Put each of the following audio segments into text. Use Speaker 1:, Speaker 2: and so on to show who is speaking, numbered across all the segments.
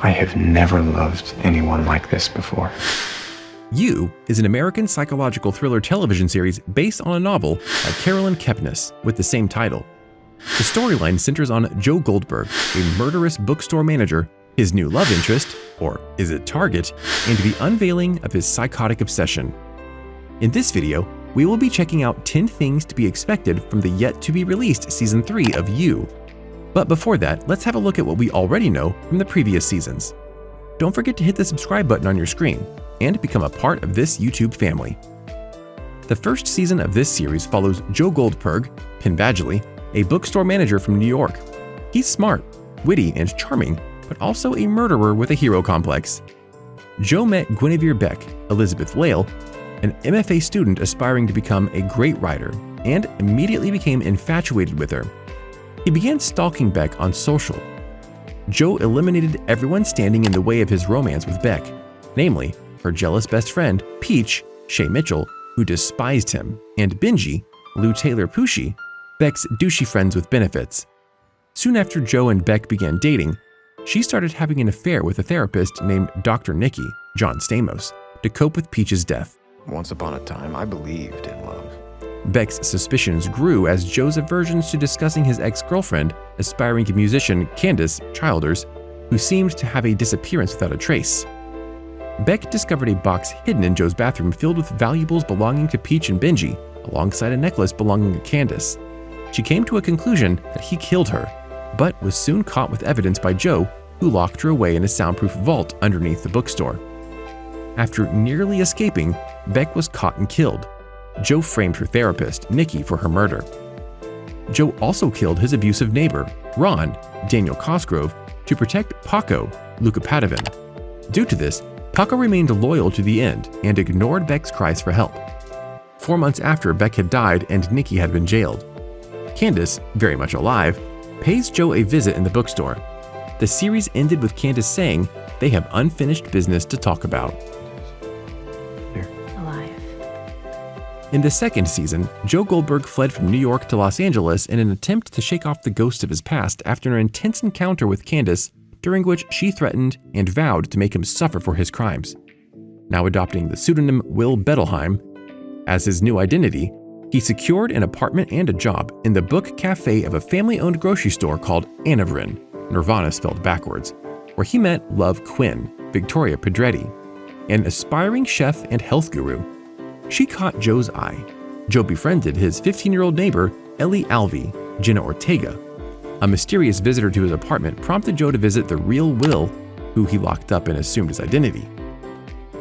Speaker 1: I have never loved anyone like this before.
Speaker 2: You is an American psychological thriller television series based on a novel by Carolyn Kepnes with the same title. The storyline centers on Joe Goldberg, a murderous bookstore manager, his new love interest, or is it target, and the unveiling of his psychotic obsession. In this video, we will be checking out 10 things to be expected from the yet-to-be-released Season 3 of You. But before that, let's have a look at what we already know from the previous seasons. Don't forget to hit the subscribe button on your screen and become a part of this YouTube family. The first season of this series follows Joe Goldberg, Penn Badgley, a bookstore manager from New York. He's smart, witty, and charming, but also a murderer with a hero complex. Joe met Guinevere Beck, Elizabeth Lail, an MFA student aspiring to become a great writer, and immediately became infatuated with her. He began stalking Beck on social. Joe eliminated everyone standing in the way of his romance with Beck, namely her jealous best friend, Peach, Shay Mitchell, who despised him, and Benji, Lou Taylor Pushy, Beck's douchey friends with benefits. Soon after Joe and Beck began dating, she started having an affair with a therapist named Dr. Nikki, John Stamos, to cope with Peach's death.
Speaker 3: Once upon a time, I believed in love.
Speaker 2: Beck's suspicions grew as Joe's aversions to discussing his ex-girlfriend, aspiring musician Candace Childers, who seemed to have a disappearance without a trace. Beck discovered a box hidden in Joe's bathroom filled with valuables belonging to Peach and Benji, alongside a necklace belonging to Candace. She came to a conclusion that he killed her, but was soon caught with evidence by Joe, who locked her away in a soundproof vault underneath the bookstore. After nearly escaping, Beck was caught and killed. Joe framed her therapist, Nikki, for her murder. Joe also killed his abusive neighbor, Ron, Daniel Cosgrove, to protect Paco, Luca Padovan. Due to this, Paco remained loyal to the end and ignored Beck's cries for help. 4 months after Beck had died and Nikki had been jailed, Candace, very much alive, pays Joe a visit in the bookstore. The series ended with Candace saying they have unfinished business to talk about. In the second season, Joe Goldberg fled from New York to Los Angeles in an attempt to shake off the ghost of his past after an intense encounter with Candace, during which she threatened and vowed to make him suffer for his crimes. Now adopting the pseudonym Will Bettelheim as his new identity, he secured an apartment and a job in the book cafe of a family-owned grocery store called Anavrin, Nirvana spelled backwards, where he met Love Quinn, Victoria Pedretti, an aspiring chef and health guru. She caught Joe's eye. Joe befriended his 15-year-old neighbor, Ellie Alvey, Jenna Ortega. A mysterious visitor to his apartment prompted Joe to visit the real Will, who he locked up and assumed his identity.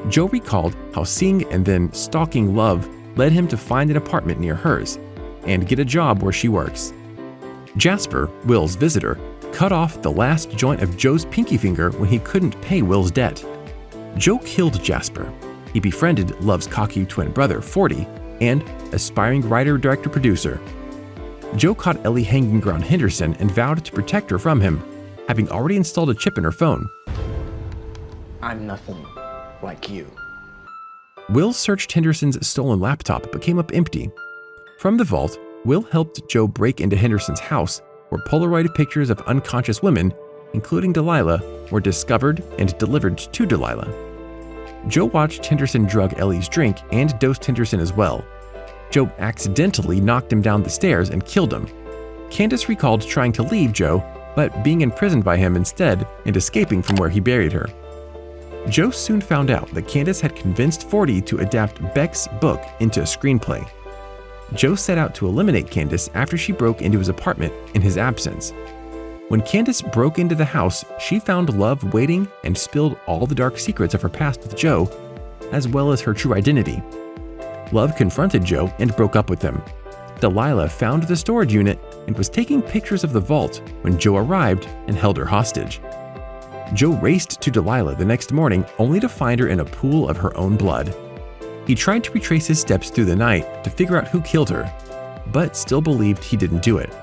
Speaker 2: Joe recalled how seeing and then stalking Love led him to find an apartment near hers and get a job where she works. Jasper, Will's visitor, cut off the last joint of Joe's pinky finger when he couldn't pay Will's debt. Joe killed Jasper. He befriended Love's cocky twin brother, 40, and aspiring writer, director, producer. Joe caught Ellie hanging around Henderson and vowed to protect her from him, having already installed a chip in her phone.
Speaker 3: I'm nothing like you.
Speaker 2: Will searched Henderson's stolen laptop but came up empty. From the vault, Will helped Joe break into Henderson's house, where Polaroid pictures of unconscious women, including Delilah, were discovered and delivered to Delilah. Joe watched Henderson drug Ellie's drink and dosed Henderson as well. Joe accidentally knocked him down the stairs and killed him. Candace recalled trying to leave Joe, but being imprisoned by him instead and escaping from where he buried her. Joe soon found out that Candace had convinced 40 to adapt Beck's book into a screenplay. Joe set out to eliminate Candace after she broke into his apartment in his absence. When Candace broke into the house, she found Love waiting and spilled all the dark secrets of her past with Joe, as well as her true identity. Love confronted Joe and broke up with him. Delilah found the storage unit and was taking pictures of the vault when Joe arrived and held her hostage. Joe raced to Delilah the next morning only to find her in a pool of her own blood. He tried to retrace his steps through the night to figure out who killed her, but still believed he didn't do it.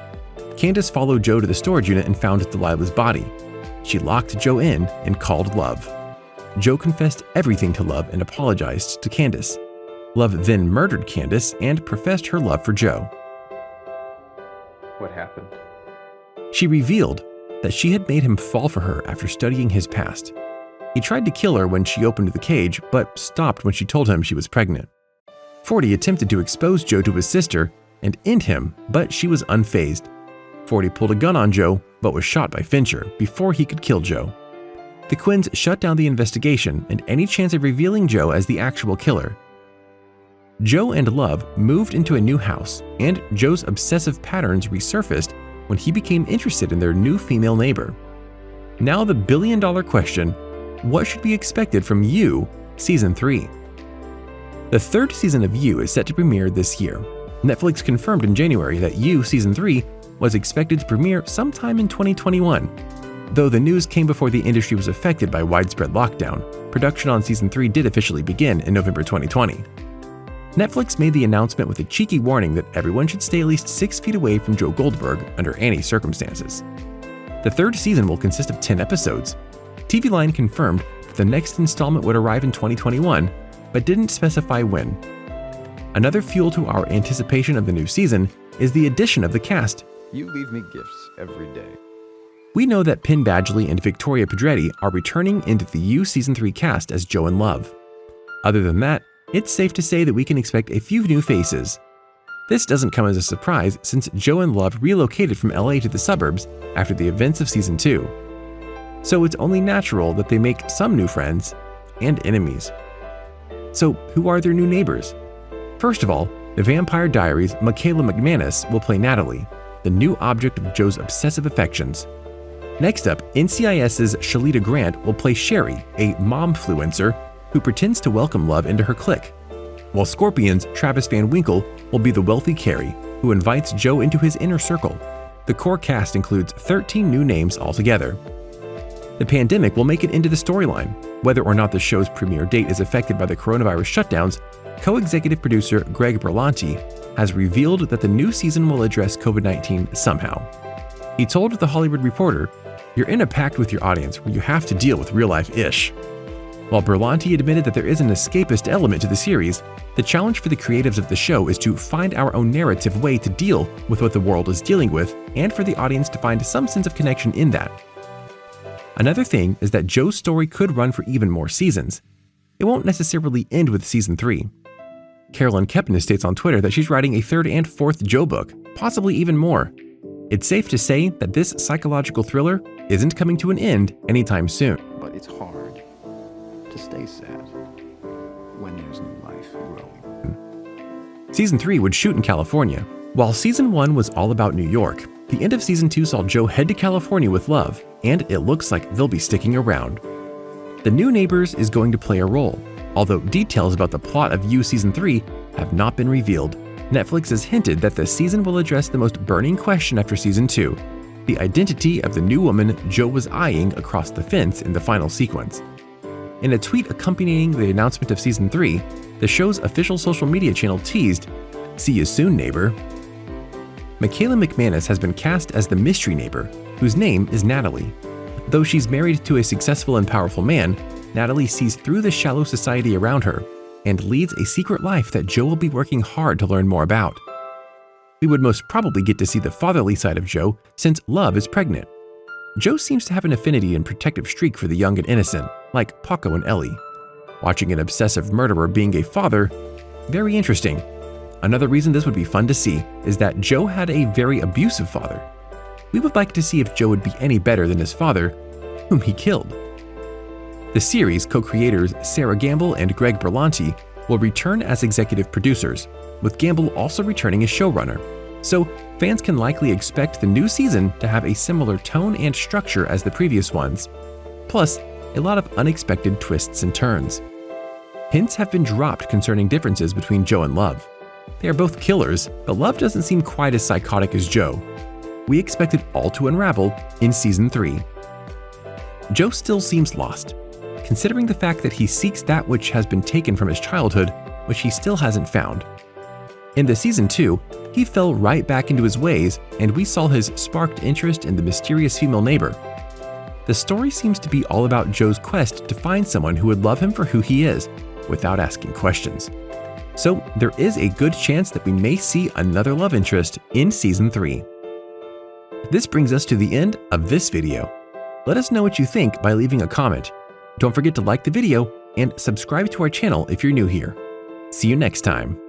Speaker 2: Candace followed Joe to the storage unit and found Delilah's body. She locked Joe in and called Love. Joe confessed everything to Love and apologized to Candace. Love then murdered Candace and professed her love for Joe.
Speaker 1: What happened?
Speaker 2: She revealed that she had made him fall for her after studying his past. He tried to kill her when she opened the cage, but stopped when she told him she was pregnant. 40 attempted to expose Joe to his sister and end him, but she was unfazed. 40 pulled a gun on Joe, but was shot by Fincher before he could kill Joe. The Quinns shut down the investigation and any chance of revealing Joe as the actual killer. Joe and Love moved into a new house, and Joe's obsessive patterns resurfaced when he became interested in their new female neighbor. Now the billion-dollar question: what should be expected from You Season 3? The third season of You is set to premiere this year. Netflix confirmed in January that You Season 3 was expected to premiere sometime in 2021. Though the news came before the industry was affected by widespread lockdown, production on Season 3 did officially begin in November 2020. Netflix made the announcement with a cheeky warning that everyone should stay at least 6 feet away from Joe Goldberg under any circumstances. The third season will consist of 10 episodes. TVLine confirmed that the next installment would arrive in 2021, but didn't specify when. Another fuel to our anticipation of the new season is the addition of the cast.
Speaker 3: You leave me gifts every day.
Speaker 2: We know that Penn Badgley and Victoria Pedretti are returning into the You Season 3 cast as Joe and Love. Other than that, it's safe to say that we can expect a few new faces. This doesn't come as a surprise since Joe and Love relocated from LA to the suburbs after the events of Season 2. So it's only natural that they make some new friends and enemies. So who are their new neighbors? First of all, The Vampire Diaries' Michaela McManus will play Natalie, the new object of Joe's obsessive affections. Next up, NCIS's Shalita Grant will play Sherry, a momfluencer who pretends to welcome Love into her clique, while Scorpion's Travis Van Winkle will be the wealthy Carrie, who invites Joe into his inner circle. The core cast includes 13 new names altogether. The pandemic will make it into the storyline. Whether or not the show's premiere date is affected by the coronavirus shutdowns, co-executive producer Greg Berlanti has revealed that the new season will address COVID-19 somehow. He told The Hollywood Reporter, "You're in a pact with your audience where you have to deal with real-life ish." While Berlanti admitted that there is an escapist element to the series, the challenge for the creatives of the show is to find our own narrative way to deal with what the world is dealing with, and for the audience to find some sense of connection in that. Another thing is that Joe's story could run for even more seasons. It won't necessarily end with Season 3. Carolyn Kepnes states on Twitter that she's writing a third and fourth Joe book, possibly even more. It's safe to say that this psychological thriller isn't coming to an end anytime soon.
Speaker 3: But it's hard to stay sad when there's new life growing.
Speaker 2: Season 3 would shoot in California. While Season 1 was all about New York, the end of Season 2 saw Joe head to California with Love, and it looks like they'll be sticking around. The new neighbors is going to play a role, although details about the plot of You Season 3 have not been revealed. Netflix has hinted that the season will address the most burning question after Season 2, the identity of the new woman Joe was eyeing across the fence in the final sequence. In a tweet accompanying the announcement of Season 3, the show's official social media channel teased, "See you soon, neighbor." Michaela McManus has been cast as the mystery neighbor, whose name is Natalie. Though she's married to a successful and powerful man, Natalie sees through the shallow society around her and leads a secret life that Joe will be working hard to learn more about. We would most probably get to see the fatherly side of Joe since Love is pregnant. Joe seems to have an affinity and protective streak for the young and innocent, like Paco and Ellie. Watching an obsessive murderer being a father, very interesting. Another reason this would be fun to see is that Joe had a very abusive father. We would like to see if Joe would be any better than his father, whom he killed. The series co-creators Sarah Gamble and Greg Berlanti will return as executive producers, with Gamble also returning as showrunner. So fans can likely expect the new season to have a similar tone and structure as the previous ones, plus a lot of unexpected twists and turns. Hints have been dropped concerning differences between Joe and Love. They are both killers, but Love doesn't seem quite as psychotic as Joe. We expect it all to unravel in Season 3. Joe still seems lost, considering the fact that he seeks that which has been taken from his childhood, which he still hasn't found. In the Season 2, he fell right back into his ways, and we saw his sparked interest in the mysterious female neighbor. The story seems to be all about Joe's quest to find someone who would love him for who he is, without asking questions. So there is a good chance that we may see another love interest in Season 3. This brings us to the end of this video. Let us know what you think by leaving a comment. Don't forget to like the video and subscribe to our channel if you're new here. See you next time.